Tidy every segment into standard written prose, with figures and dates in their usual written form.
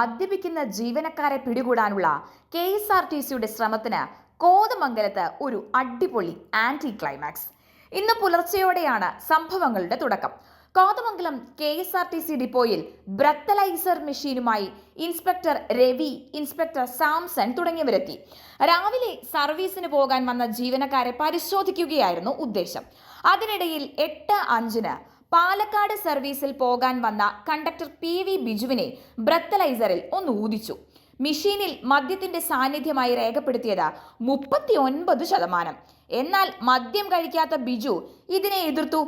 മദ്യപിക്കുന്ന ജീവനക്കാരെ പിടികൂടാനുള്ള KSRTCയുടെ ശ്രമത്തിന് കോതമംഗലത്ത് ഒരു അടിപൊളി ആന്റി ക്ലൈമാക്സ്. ഇന്ന് പുലർച്ചെയോടെയാണ് സംഭവങ്ങളുടെ തുടക്കം. കോതമംഗലം KSRTC ഡിപ്പോയിൽ ബ്രത്തലൈസർ മെഷീനുമായി ഇൻസ്പെക്ടർ രവി, ഇൻസ്പെക്ടർ സാംസൺ തുടങ്ങിയവരെത്തി. രാവിലെ സർവീസിന് പോകാൻ വന്ന ജീവനക്കാരെ പരിശോധിക്കുകയായിരുന്നു ഉദ്ദേശം. അതിനിടയിൽ 8:05 പാലക്കാട് സർവീസിൽ പോകാൻ വന്ന കണ്ടക്ടർ PV ബിജുവിനെ ബ്രത്തലൈസറിൽ ഒന്ന് ഊതിച്ചു. മെഷീനിൽ മദ്യത്തിന്റെ സാന്നിധ്യമായി രേഖപ്പെടുത്തിയത് 39%. എന്നാൽ മദ്യം കഴിക്കാത്ത ബിജു ഇതിനെ എതിർത്തു.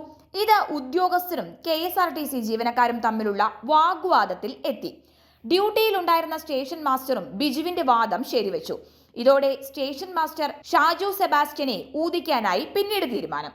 ഇത് ഉദ്യോഗസ്ഥരും KSRTC ജീവനക്കാരും തമ്മിലുള്ള വാഗ്വാദത്തിൽ എത്തി. ഡ്യൂട്ടിയിലുണ്ടായിരുന്ന സ്റ്റേഷൻ മാസ്റ്ററും ബിജുവിന്റെ വാദം ശരിവെച്ചു. ഇതോടെ സ്റ്റേഷൻ മാസ്റ്റർ ഷാജു സെബാസ്റ്റ്യനെ ഊതിക്കാനായി പിന്നീട് തീരുമാനം.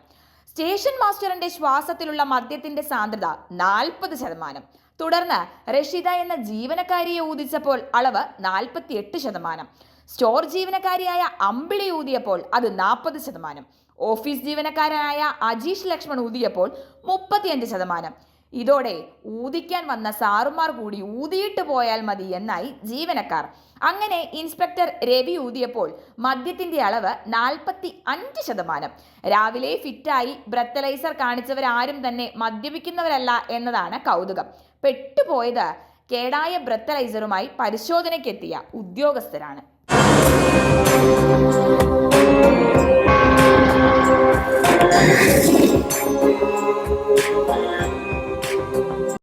സ്റ്റേഷൻ മാസ്റ്ററിന്റെ ശ്വാസത്തിലുള്ള മദ്യത്തിന്റെ സാന്ദ്രത 40%. തുടർന്ന് റഷിദ എന്ന ജീവനക്കാരിയെ ഊതിച്ചപ്പോൾ അളവ് 48%. സ്റ്റോർ ജീവനക്കാരിയായ അമ്പിളി ഊതിയപ്പോൾ അത് 40%. ഓഫീസ് ജീവനക്കാരനായ അജീഷ് ലക്ഷ്മൺ ഊതിയപ്പോൾ 35%. ഇതോടെ ഊതിക്കാൻ വന്ന സാറുമാർ കൂടി ഊതിയിട്ട് പോയാൽ മതി എന്നായി ജീവനക്കാർ. അങ്ങനെ ഇൻസ്പെക്ടർ രവി ഊതിയപ്പോൾ മദ്യത്തിന്റെ അളവ് 45%. രാവിലെ ഫിറ്റായി ബ്രത്തലൈസർ കാണിച്ചവരാരും തന്നെ മദ്യപിക്കുന്നവരല്ല എന്നതാണ് കൗതുകം. പെട്ടുപോയത് കേടായ ബ്രത്തലൈസറുമായി പരിശോധനയ്ക്കെത്തിയ ഉദ്യോഗസ്ഥരാണ്.